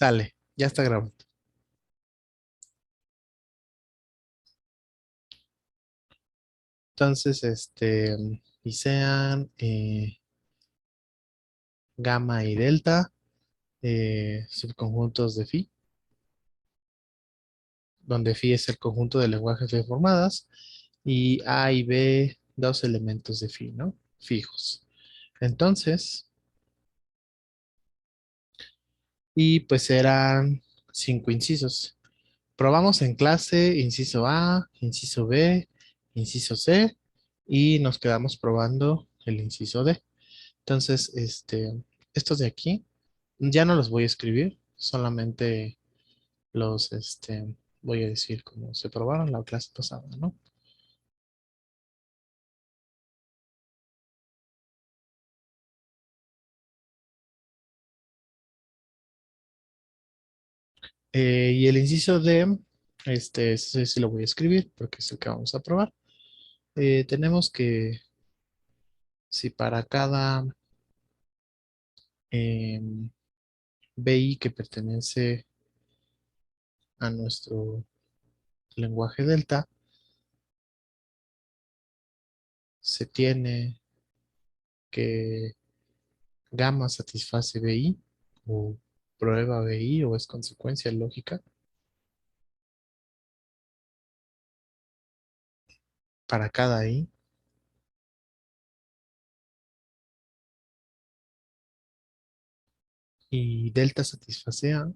Sale, ya está grabando. Entonces, y sean gamma y delta, subconjuntos de phi, donde phi es el conjunto de lenguajes deformadas, y A y B, dos elementos de phi, ¿no? Fijos. Entonces, y pues eran cinco incisos. Probamos en clase inciso A, inciso B, inciso C, y nos quedamos probando el inciso D. Entonces, estos de aquí ya no los voy a escribir, solamente los, voy a decir cómo se probaron la clase pasada, ¿no? Y el inciso D, ese sí lo voy a escribir porque es el que vamos a probar. Tenemos que, si para cada BI que pertenece a nuestro lenguaje delta, se tiene que gamma satisface BI o prueba BI o es consecuencia lógica para cada I y delta satisface A,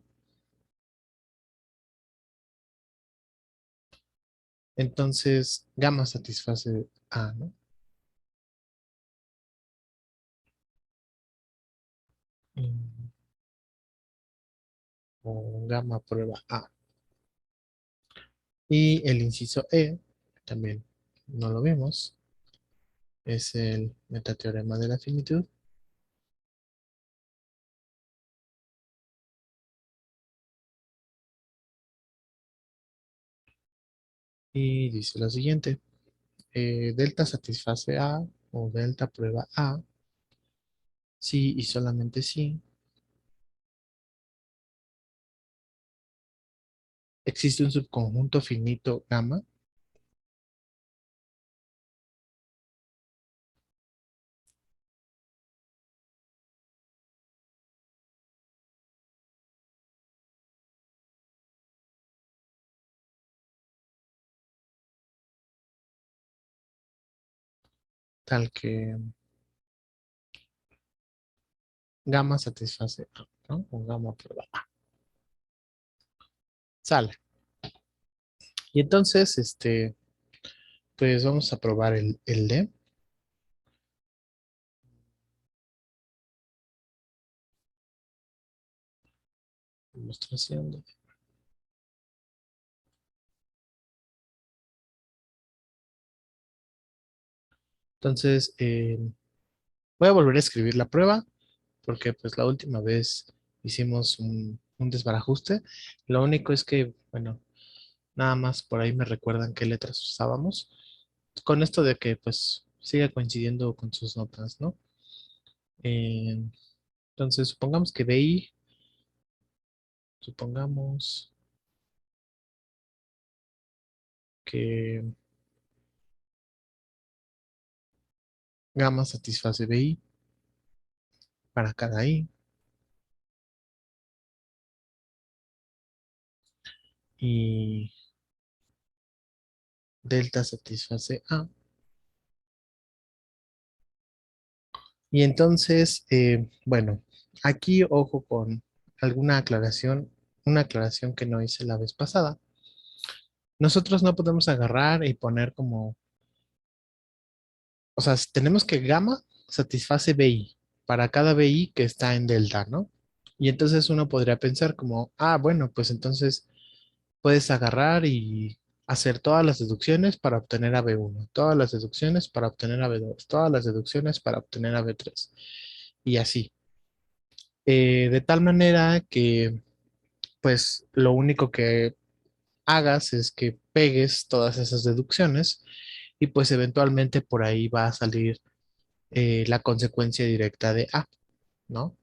entonces gamma satisface A, ¿no? Mm, O gamma prueba A. Y el inciso E, también no lo vimos, es el metateorema de la finitud. Y dice lo siguiente, delta satisface A o delta prueba A, sí y solamente sí, existe un subconjunto finito gamma, tal que gamma satisface A, ¿no? O gamma prueba A. Sale. Y entonces, pues vamos a probar el D. Demostración de. Entonces, voy a volver a escribir la prueba porque pues la última vez hicimos un desbarajuste. Lo único es que, bueno, nada más por ahí me recuerdan qué letras usábamos. Con esto de que pues siga coincidiendo con sus notas, ¿no? Eh, entonces, supongamos que BI, supongamos que gamma satisface BI para cada I y delta satisface A. Y entonces, bueno, aquí ojo con alguna aclaración, una aclaración que no hice la vez pasada. Nosotros no podemos agarrar y poner como, o sea, tenemos que gamma satisface BI para cada BI que está en delta, ¿no? Y entonces uno podría pensar como, ah, bueno, pues entonces puedes agarrar y hacer todas las deducciones para obtener a B1, todas las deducciones para obtener a B2, todas las deducciones para obtener a B3 y así. De tal manera que pues lo único que hagas es que pegues todas esas deducciones y pues eventualmente por ahí va a salir la consecuencia directa de A, ¿no?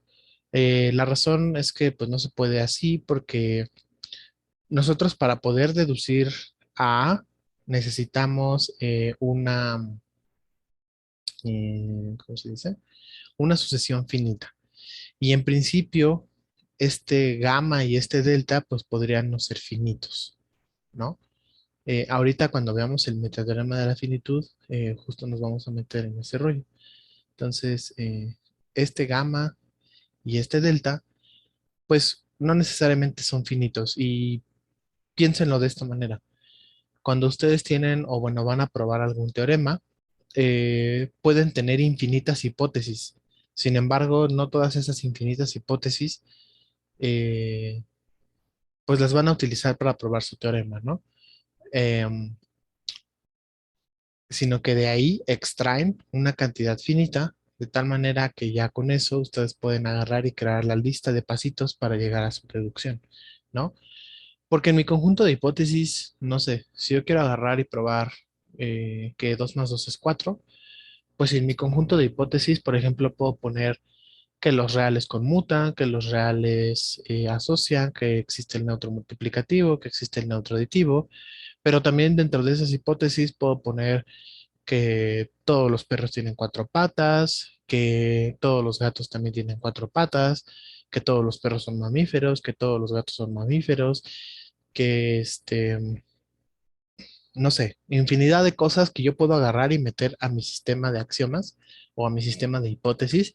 La razón es que pues no se puede así porque nosotros para poder deducir A necesitamos ¿cómo se dice? Una sucesión finita. Y en principio, este gamma y este delta pues podrían no ser finitos, ¿no? Ahorita cuando veamos el metateorema de la finitud, justo nos vamos a meter en ese rollo. Entonces, este gamma y este delta, pues no necesariamente son finitos. Y piénsenlo de esta manera. Cuando ustedes tienen o bueno, van a probar algún teorema, pueden tener infinitas hipótesis. Sin embargo, no todas esas infinitas hipótesis, eh, pues las van a utilizar para probar su teorema, ¿no? Em, Sino que de ahí extraen una cantidad finita, de tal manera que ya con eso ustedes pueden agarrar y crear la lista de pasitos para llegar a su deducción, ¿no? Porque en mi conjunto de hipótesis, no sé, si yo quiero agarrar y probar que 2 más 2 es 4, pues en mi conjunto de hipótesis, por ejemplo, puedo poner que los reales conmutan, que los reales asocian, que existe el neutro multiplicativo, que existe el neutro aditivo, pero también dentro de esas hipótesis puedo poner que todos los perros tienen 4 patas, que todos los gatos también tienen 4 patas, que todos los perros son mamíferos, que todos los gatos son mamíferos, que no sé, infinidad de cosas que yo puedo agarrar y meter a mi sistema de axiomas o a mi sistema de hipótesis,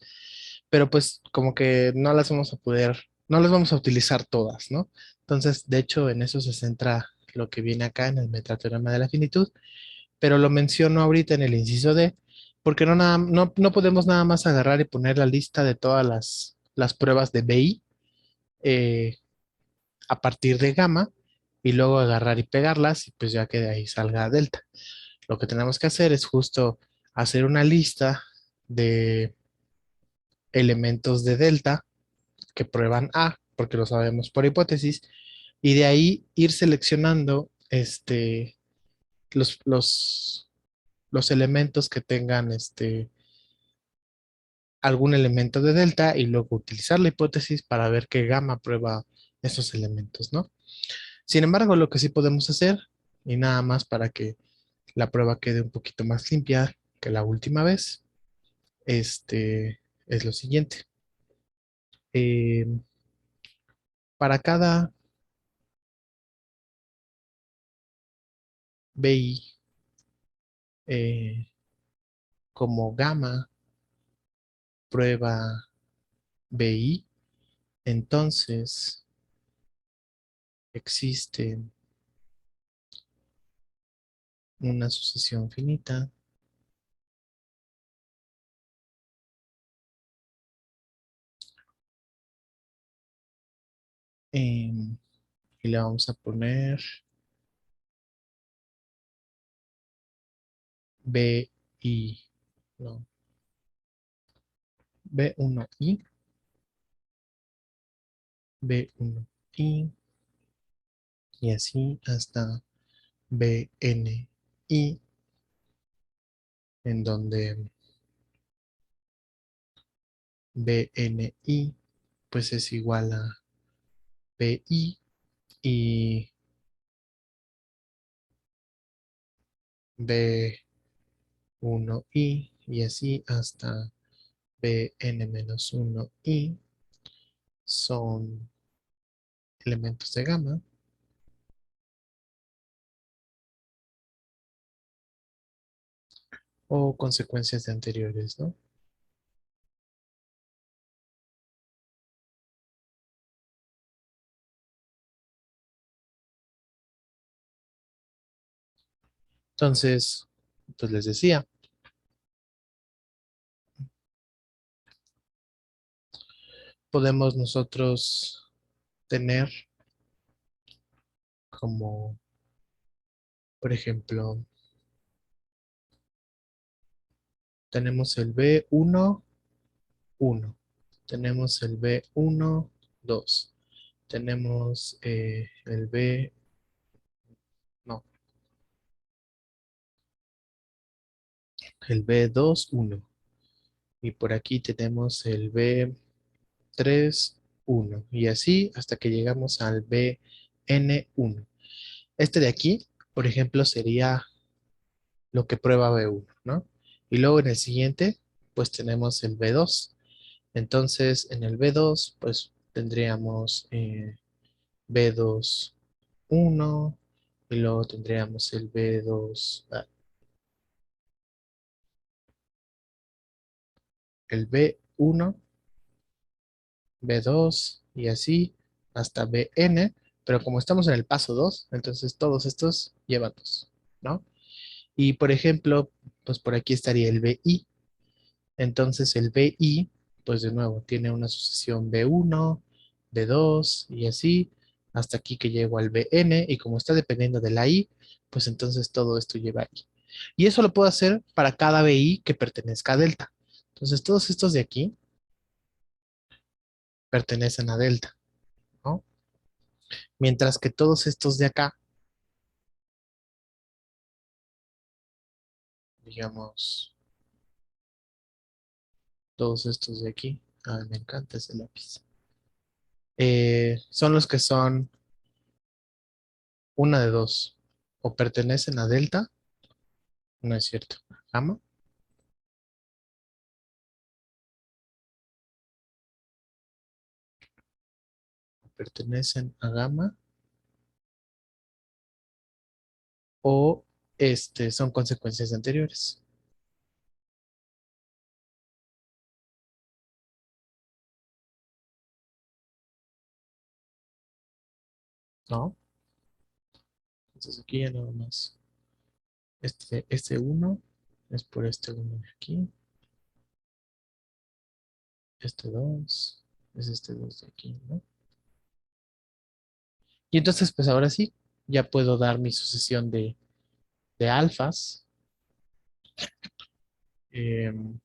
pero pues como que no las vamos a poder, no las vamos a utilizar todas, ¿no? Entonces, de hecho, en eso se centra lo que viene acá en el metateorema de la finitud, pero lo menciono ahorita en el inciso D, porque no podemos nada más agarrar y poner la lista de todas las pruebas de BI eh, a partir de gamma y luego agarrar y pegarlas y pues ya que de ahí salga delta. Lo que tenemos que hacer es justo hacer una lista de elementos de delta que prueban A, porque lo sabemos por hipótesis, y de ahí ir seleccionando los, los, los elementos que tengan algún elemento de delta y luego utilizar la hipótesis para ver qué gamma prueba esos elementos, ¿no? Sin embargo, lo que sí podemos hacer, y nada más para que la prueba quede un poquito más limpia que la última vez, es lo siguiente. Eh, para cada BI eh, como gamma prueba BI, entonces existe una sucesión finita y le vamos a poner BI, no, B1I, B1I y así hasta BNI, en donde BNI pues es igual a BI y B1I y así hasta Bn-1i son elementos de gamma o consecuencias de anteriores, ¿no? Entonces, pues les decía, podemos nosotros tener como, por ejemplo, tenemos el B1, tenemos el B1, 2, tenemos el no, el B2, 1. Y por aquí tenemos el B2, 3, 1. Y así hasta que llegamos al BN1. Este de aquí, por ejemplo, sería lo que prueba B1, ¿no? Y luego en el siguiente, pues tenemos el B2. Entonces, en el B2, pues tendríamos B2, 1, y luego tendríamos el B2, el B1, B2 y así hasta BN, pero como estamos en el paso 2, entonces todos estos llevan 2, ¿no? Y por ejemplo, pues por aquí estaría el BI. Entonces el BI, pues de nuevo, tiene una sucesión B1, B2 y así, hasta aquí que llego al BN, y como está dependiendo de la I, pues entonces todo esto lleva I. Y eso lo puedo hacer para cada BI que pertenezca a delta. Entonces todos estos de aquí pertenecen a delta, ¿no? Mientras que todos estos de acá, digamos, todos estos de aquí, ay, me encanta ese lápiz, son los que son una de dos, o pertenecen a delta, no es cierto, gamma, pertenecen a gamma, o son consecuencias anteriores, ¿no? Entonces aquí ya nada más, este uno es por este uno de aquí, este 2 es este 2 de aquí, ¿no? Y entonces, pues ahora sí, ya puedo dar mi sucesión de alfas. em,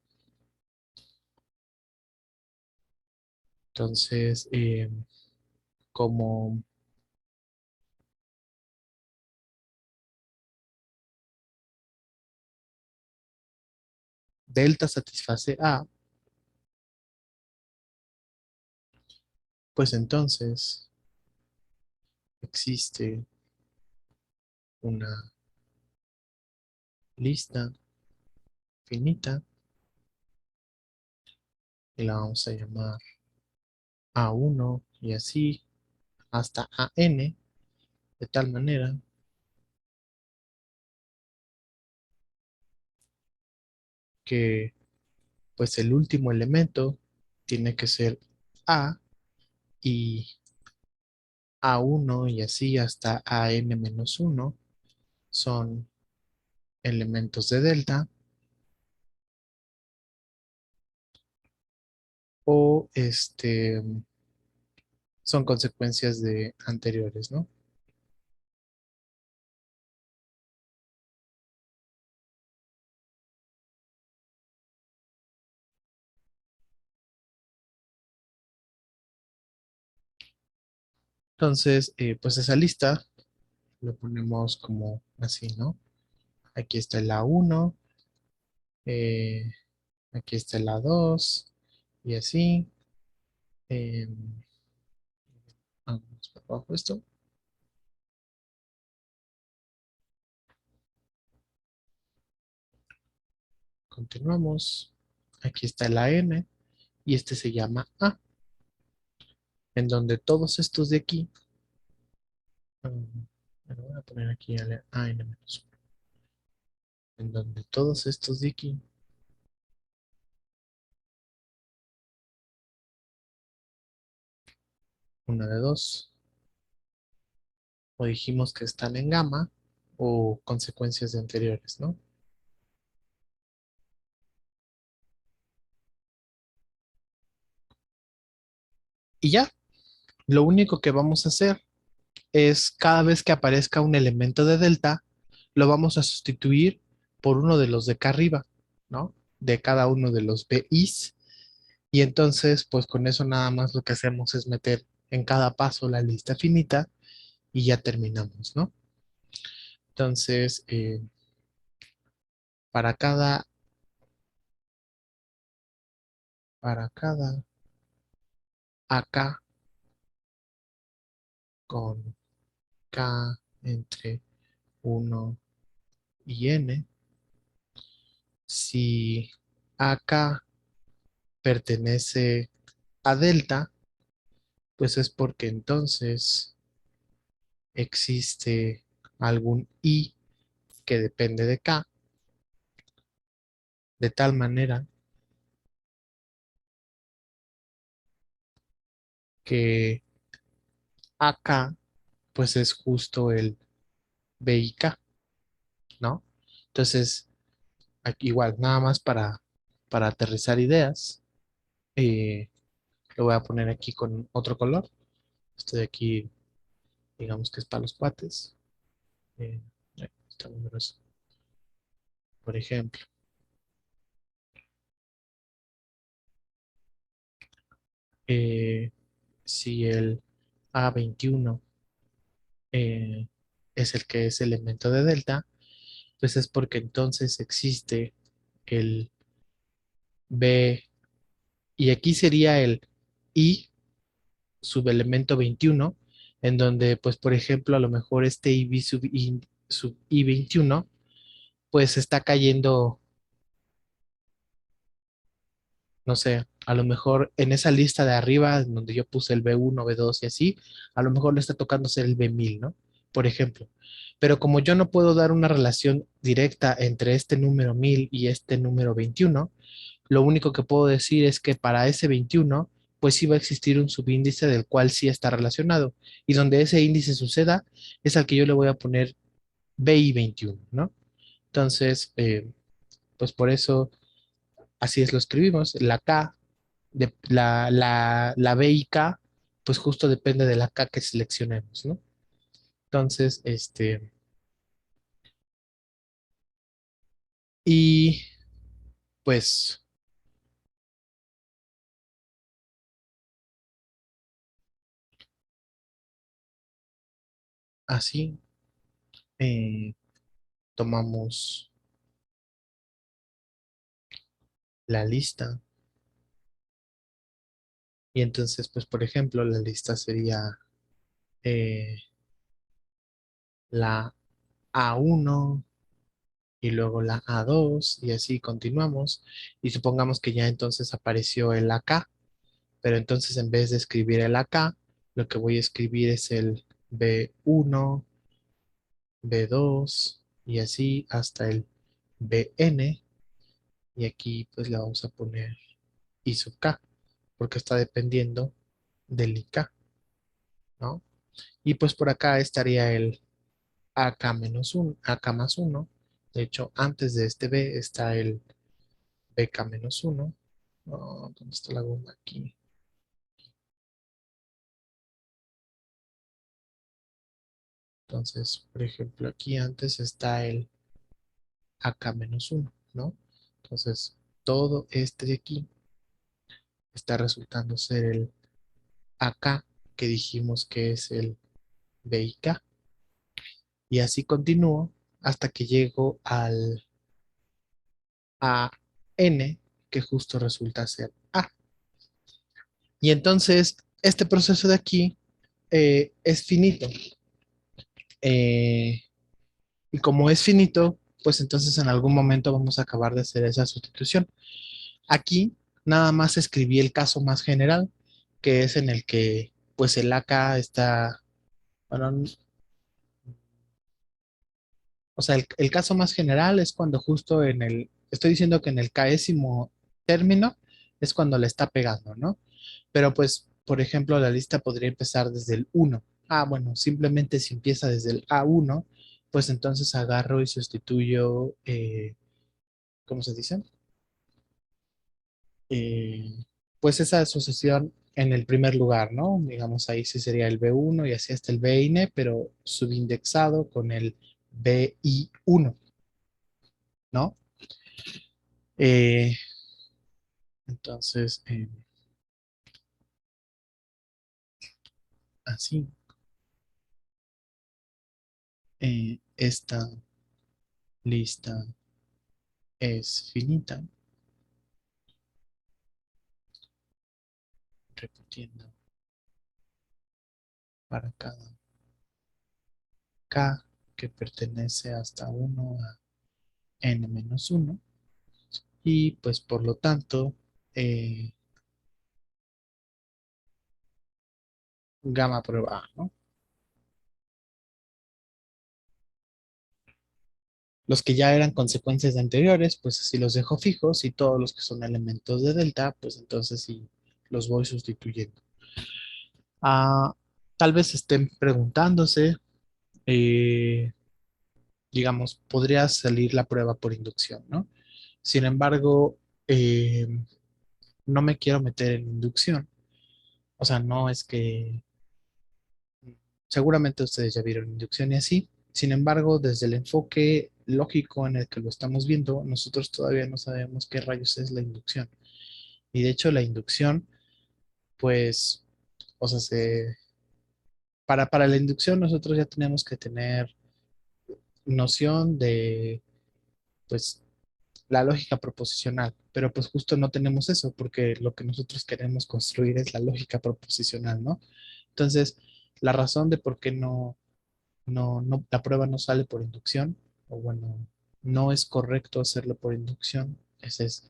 entonces, como delta satisface A, pues entonces existe una lista finita y la vamos a llamar A1 y así hasta AN, de tal manera que pues el último elemento tiene que ser A, y A1 y así hasta AN-1 son elementos de delta, o son consecuencias de anteriores, ¿no? Entonces, pues esa lista lo ponemos como así, ¿no? Aquí está el A1, eh, aquí está el A2 y así. eh, Vamos para abajo esto. Continuamos. Aquí está la N y este se llama A, en donde todos estos de aquí, bueno, voy a poner aquí A n menos 1, en donde todos estos de aquí, una de dos, o dijimos que están en gamma o consecuencias de anteriores, ¿no? Y ya, lo único que vamos a hacer es cada vez que aparezca un elemento de delta, lo vamos a sustituir por uno de los de acá arriba, ¿no? De cada uno de los BIs. Y entonces, pues con eso nada más lo que hacemos es meter en cada paso la lista finita y ya terminamos, ¿no? Entonces, para cada, para cada AK con K entre 1 y N. Si AK pertenece a delta, pues es porque entonces existe algún I que depende de K, de tal manera que AK pues es justo el B y K, ¿no? Entonces, aquí igual, nada más para aterrizar ideas, eh, lo voy a poner aquí con otro color. Este de aquí, digamos que es para los cuates. Eh, está numeroso. Por ejemplo, eh, si el A21 es el que es elemento de delta, pues es porque entonces existe el B, y aquí sería el I subelemento 21, en donde, pues, por ejemplo, a lo mejor este IB sub I21, pues está cayendo, no sé, a lo mejor en esa lista de arriba, en donde yo puse el B1, B2 y así, a lo mejor le está tocando ser el B1000, ¿no? Por ejemplo. Pero como yo no puedo dar una relación directa entre este número 1000 y este número 21, lo único que puedo decir es que para ese 21, pues sí va a existir un subíndice del cual sí está relacionado. Y donde ese índice suceda, es al que yo le voy a poner BI21, ¿no? Entonces, pues por eso así es lo escribimos. La K, la B y K, pues justo depende de la K que seleccionemos, ¿no? Entonces, y pues así eh, tomamos la lista. Y entonces, pues, por ejemplo, la lista sería eh, la A1 y luego la A2 y así continuamos. Y supongamos que ya entonces apareció el AK, pero entonces en vez de escribir el AK, lo que voy a escribir es el B1, B2 y así hasta el BN. Y aquí pues le vamos a poner I sub K, porque está dependiendo del IK, ¿no? Y pues por acá estaría el AK más uno. De hecho, antes de este B está el BK menos uno. Oh, ¿dónde está la goma aquí? Entonces, por ejemplo, aquí antes está el AK menos uno, ¿no? Entonces, todo este de aquí está resultando ser el AK que dijimos que es el BIK. Y así continúo hasta que llego al AN, que justo resulta ser A. Y entonces, este proceso de aquí es finito. Eh, y como es finito, pues entonces en algún momento vamos a acabar de hacer esa sustitución. Aquí nada más escribí el caso más general, que es en el que pues el AK está, bueno, o sea, el caso más general es cuando justo estoy diciendo que en el késimo término es cuando le está pegando, ¿no? Pero pues, por ejemplo, la lista podría empezar desde el uno. Ah, bueno, simplemente si empieza desde el A1, pues entonces agarro y sustituyo, ¿cómo se dice? Pues esa asociación en el primer lugar, ¿no? Digamos, ahí sí sería el B1 y así hasta el BN, pero subindexado con el BI1, ¿no? Eh, entonces, así, esta lista es finita, repitiendo. para cada K que pertenece hasta 1 a n-1 y pues por lo tanto eh, gamma prueba A, ¿no? Los que ya eran consecuencias de anteriores, pues así los dejo fijos y todos los que son elementos de delta, pues entonces sí los voy sustituyendo. Ah, tal vez estén preguntándose, eh, digamos, podría salir la prueba por inducción, ¿no? Sin embargo, no me quiero meter en inducción. O sea, no es que seguramente ustedes ya vieron inducción y así. Sin embargo, desde el enfoque lógico en el que lo estamos viendo, nosotros todavía no sabemos qué rayos es la inducción. Y de hecho, la inducción, pues, o sea, para la inducción nosotros ya tenemos que tener noción de, pues, la lógica proposicional, pero pues justo no tenemos eso porque lo que nosotros queremos construir es la lógica proposicional, ¿no? Entonces, la razón de por qué la prueba no sale por inducción, o bueno, no es correcto hacerlo por inducción, es eso,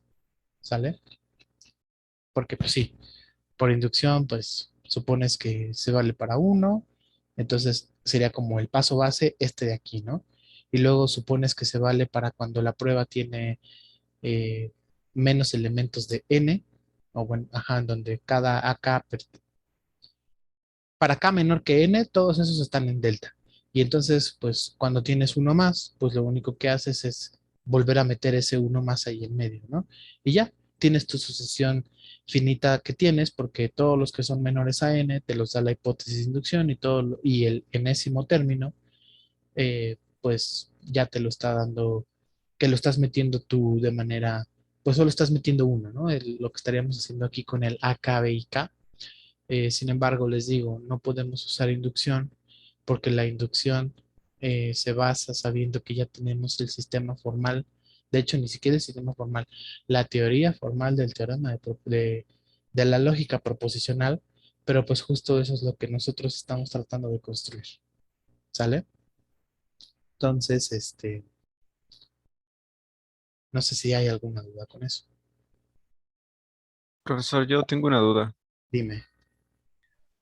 ¿sale? Porque pues sí, por inducción, pues supones que se vale para uno, entonces sería como el paso base este de aquí, ¿no? Y luego supones que se vale para cuando la prueba tiene eh, menos elementos de n, o bueno, ajá, en donde cada AK, para k menor que n, todos esos están en delta. Y entonces, pues cuando tienes uno más, pues lo único que haces es volver a meter ese uno más ahí en medio, ¿no? Y ya, tienes tu sucesión finita que tienes, porque todos los que son menores a n te los da la hipótesis de inducción y y el enésimo término, pues ya te lo está dando, que lo estás metiendo tú de manera, pues solo estás metiendo uno, ¿no? Lo que estaríamos haciendo aquí con el A, K, B y K. Sin embargo, les digo, no podemos usar inducción porque la inducción se basa sabiendo que ya tenemos el sistema formal. De hecho, ni siquiera el sistema formal, la teoría formal del teorema de la lógica proposicional, pero pues justo eso es lo que nosotros estamos tratando de construir. ¿Sale? Entonces, no sé si hay alguna duda con eso. Profesor, yo tengo una duda. Dime.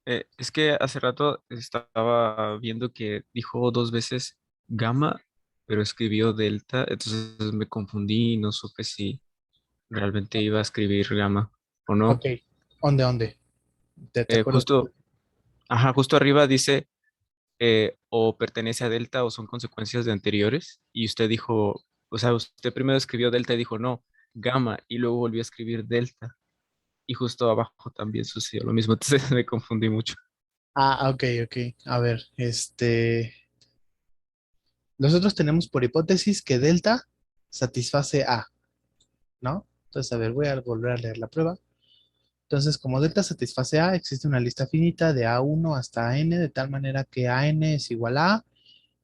Es que hace rato estaba viendo que dijo dos veces gamma, pero escribió delta, entonces me confundí y no supe si realmente iba a escribir gamma o Ok. no. ¿Dónde? ¿Te acuerdas? Justo, ajá, justo arriba dice o pertenece a delta o son consecuencias de anteriores, y usted dijo, o sea, usted primero escribió delta y dijo no, gamma, y luego volvió a escribir delta, y justo abajo también sucedió lo mismo, entonces me confundí mucho. Ah, ok, ok. A ver, nosotros tenemos por hipótesis que delta satisface A, ¿no? Entonces, a ver, voy a volver a leer la prueba. Entonces, como delta satisface A, existe una lista finita de A1 hasta n, de tal manera que AN es igual a A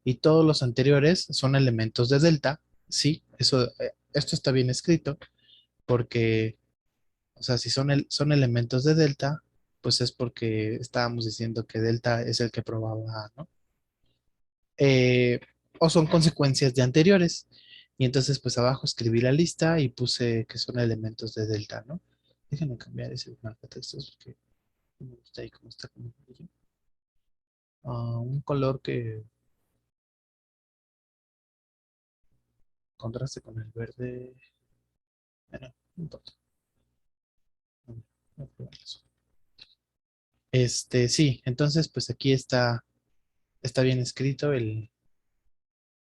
y todos los anteriores son elementos de delta. Sí, esto está bien escrito porque, o sea, si son elementos de delta, pues es porque estábamos diciendo que delta es el que probaba A, ¿no? eh, o son consecuencias de anteriores. Y entonces, pues abajo escribí la lista y puse que son elementos de delta, ¿no? Déjenme cambiar ese marcatextos porque no me gusta ahí cómo está como amarillo. Un color que contraste con el verde. Bueno, no importa. No, no hay problema. Sí, entonces, pues aquí está bien escrito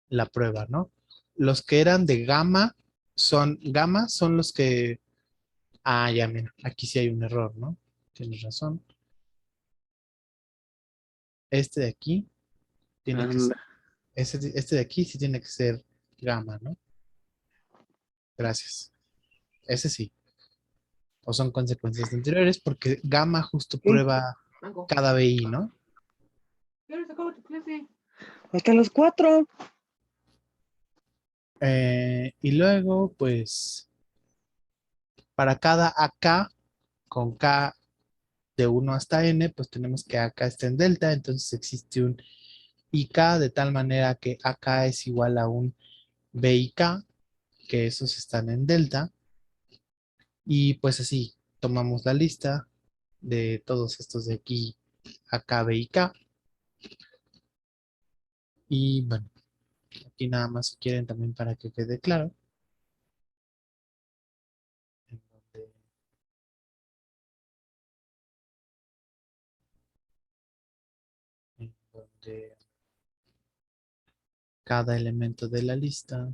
la prueba, ¿no? Los que eran de gamma son los que, ya, mira, aquí sí hay un error, ¿no? Tienes razón. Este de aquí tiene que ser, Anda. este de aquí sí tiene que ser gamma, ¿no? Gracias. Ese sí. O son consecuencias de anteriores porque gamma justo ¿Qué? prueba cada BI, ¿no? ¿Qué hora se acaba tu clase? Hasta las 4. Y luego, pues, para cada AK con K de uno hasta n, pues tenemos que acá está en delta, entonces existe un IK de tal manera que AK es igual a un BIK, que esos están en delta, y pues así tomamos la lista de todos estos de aquí, AK, BIK, y bueno, aquí nada más si quieren también para que quede claro, en donde, en donde cada elemento de la lista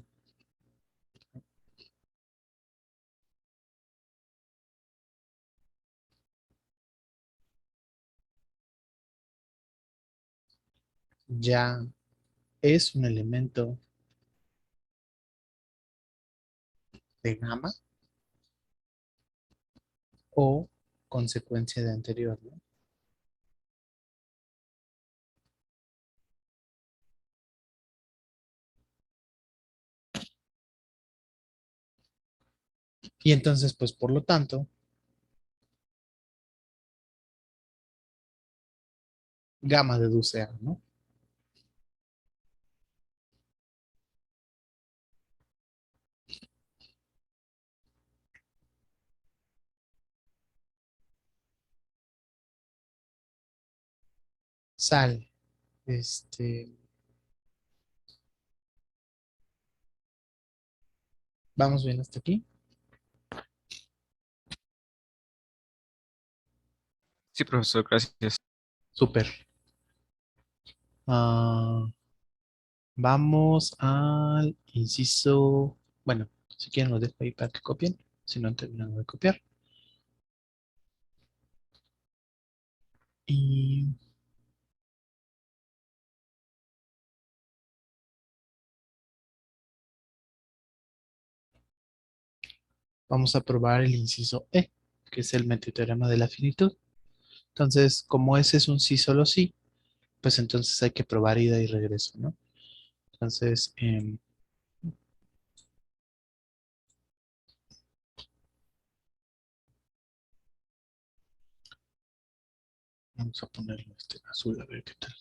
ya es un elemento de gamma o consecuencia de anterior, ¿no? Y entonces, pues por lo tanto, gamma deduce A, ¿no? Sale. Este, vamos bien hasta aquí. Sí, profesor, gracias. Súper. Ah, vamos al inciso. Bueno, si quieren lo dejo ahí para que copien. Si no han terminado de copiar. Y vamos a probar el inciso E, que es el meteoteorema de la finitud. Entonces, como ese es un sí solo sí, pues entonces hay que probar ida y regreso, ¿no? Entonces, vamos a ponerlo este en azul a ver qué tal.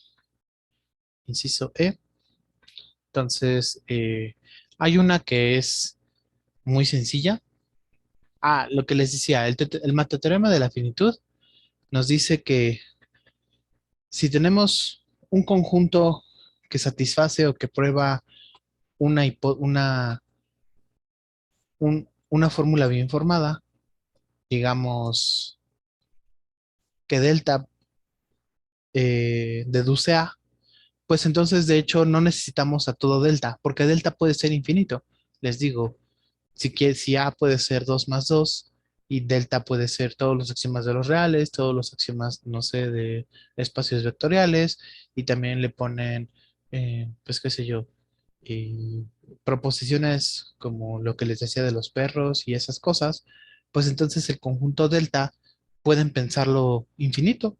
Inciso E. Entonces, hay una que es muy sencilla. Ah, lo que les decía, el matoteorema de la finitud nos dice que si tenemos un conjunto que satisface o que prueba una fórmula bien formada, digamos que delta deduce A, pues entonces de hecho no necesitamos a todo delta, porque delta puede ser infinito. Les digo, si A puede ser 2 más 2 y delta puede ser todos los axiomas de los reales, todos los axiomas, no sé, de espacios vectoriales, y también le ponen, pues qué sé yo, eh, proposiciones como lo que les decía de los perros y esas cosas, pues entonces el conjunto delta pueden pensarlo infinito.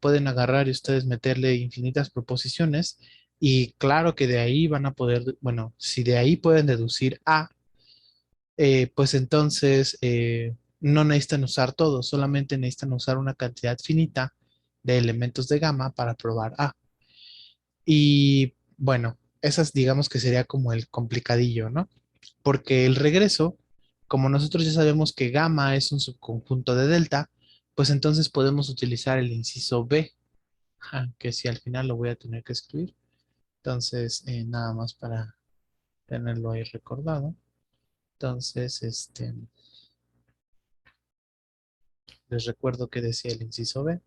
Pueden agarrar y ustedes meterle infinitas proposiciones y claro que de ahí van a poder, bueno, si de ahí pueden deducir A, pues entonces no necesitan usar todo, solamente necesitan usar una cantidad finita de elementos de gamma para probar A. Y bueno, esas digamos que sería como el complicadillo, ¿no? Porque el regreso, como nosotros ya sabemos que gamma es un subconjunto de delta, pues entonces podemos utilizar el inciso B, que si al final lo voy a tener que escribir. Entonces, nada más para tenerlo ahí recordado. Entonces, les recuerdo que decía el inciso B.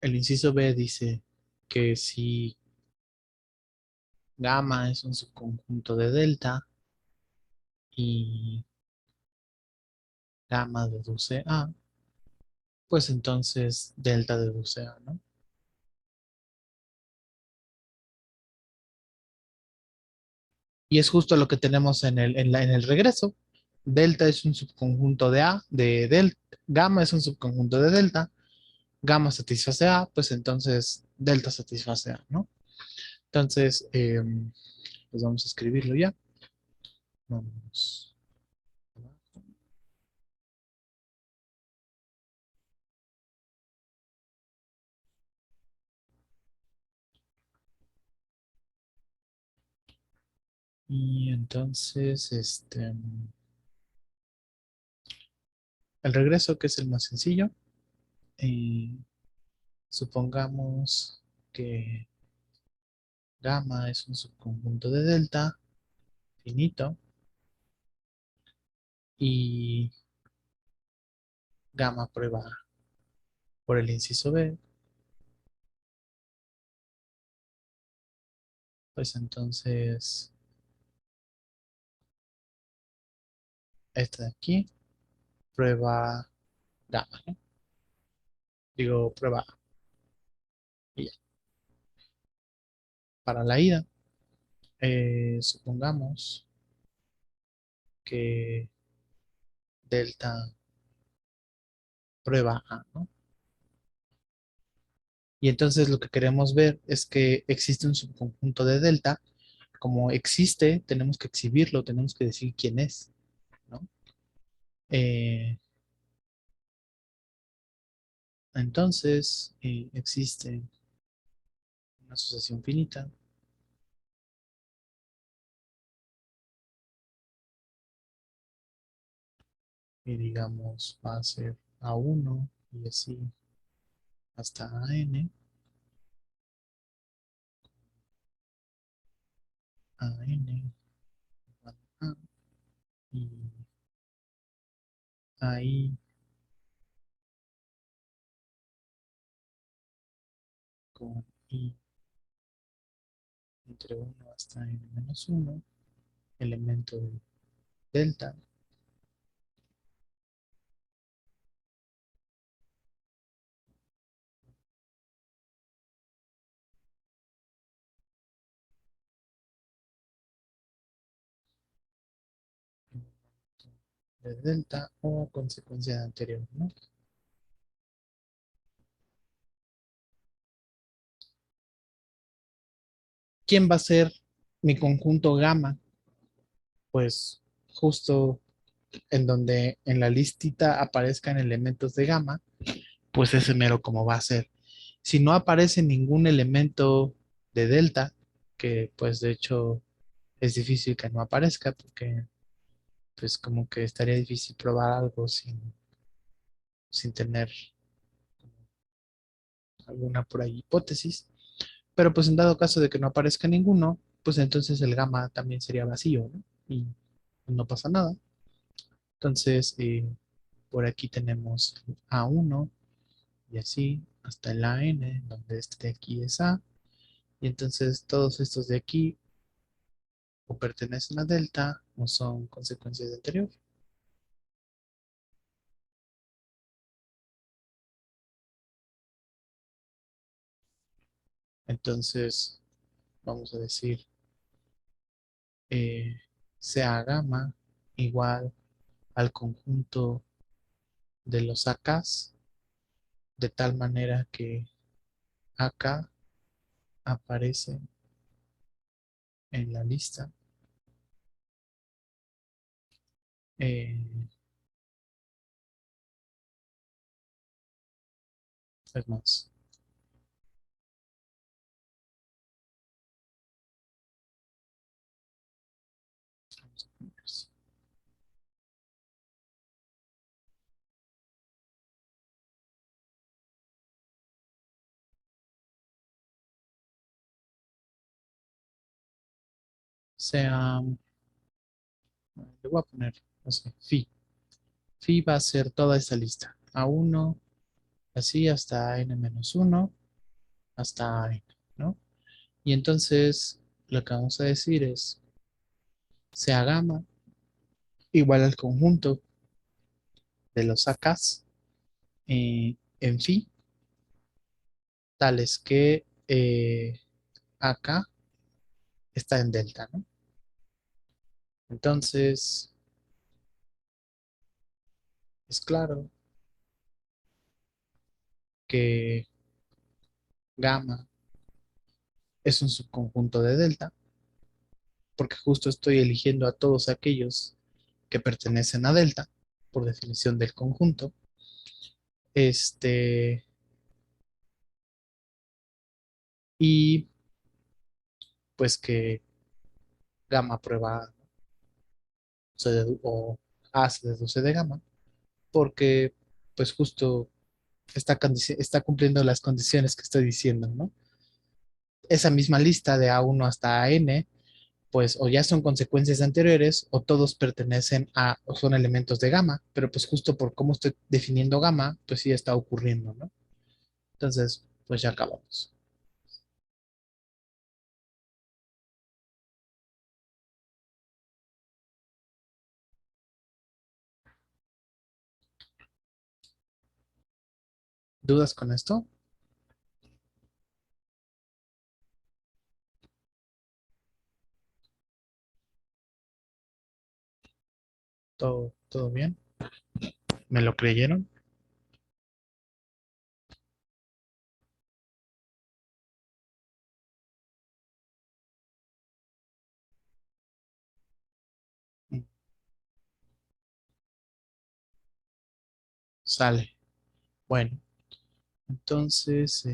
El inciso B dice que si gamma es un subconjunto de delta y gamma deduce A, pues entonces delta deduce A, ¿no? Y es justo lo que tenemos en el regreso. Delta es un subconjunto de A, gamma es un subconjunto de delta, gamma satisface A, pues entonces delta satisface A, ¿no? Entonces, pues vamos a escribirlo ya. Vamos. Y entonces, el regreso, que es el más sencillo, y supongamos que gamma es un subconjunto de delta finito y gamma prueba por el inciso B, pues entonces esta de aquí prueba gamma, ¿no? Digo, prueba A. Y ya. Para la ida, supongamos que delta prueba A, ¿no? Y entonces lo que queremos ver es que existe un subconjunto de delta. Como existe, tenemos que exhibirlo, tenemos que decir quién es, ¿no? Entonces, existe una asociación finita y digamos va a ser A1 y así hasta AN, AN, igual a, y ahí con I entre 1 hasta N-1, elemento de delta, de delta o consecuencia de anterior, ¿no? ¿Quién va a ser mi conjunto gamma? Pues justo en donde en la listita aparezcan elementos de gamma, pues ese mero como va a ser. Si no aparece ningún elemento de delta, que pues de hecho es difícil que no aparezca, porque pues como que estaría difícil probar algo sin tener alguna por ahí hipótesis. Pero pues en dado caso de que no aparezca ninguno, pues entonces el gamma también sería vacío, ¿no? Y no pasa nada. Entonces, por aquí tenemos A1 y así hasta el AN, donde este de aquí es A. Y entonces todos estos de aquí o pertenecen a delta o son consecuencias de anterior. Entonces, vamos a decir eh, sea gamma igual al conjunto de los AKs, de tal manera que AK aparece en la lista. Eh, es más, vamos a poner así. Sea, le voy a poner, no sé, phi. Phi va a ser toda esta lista. A1, así hasta n-1, hasta n, ¿no? Y entonces lo que vamos a decir es sea gamma igual al conjunto de los AKs en phi, tales que AK está en delta, ¿no? Entonces, es claro que gamma es un subconjunto de delta, porque justo estoy eligiendo a todos aquellos que pertenecen a delta, por definición del conjunto. Este, y pues que gamma prueba A, o A se deduce de gamma, porque pues justo está cumpliendo las condiciones que estoy diciendo, ¿no? Esa misma lista de A1 hasta N, pues o ya son consecuencias anteriores o todos pertenecen a o son elementos de gamma, pero pues justo por cómo estoy definiendo gamma, pues sí está ocurriendo, ¿no? Entonces, pues ya acabamos. ¿Dudas con esto? ¿Todo bien? ¿Me lo creyeron? Mm, Sale. Bueno, entonces,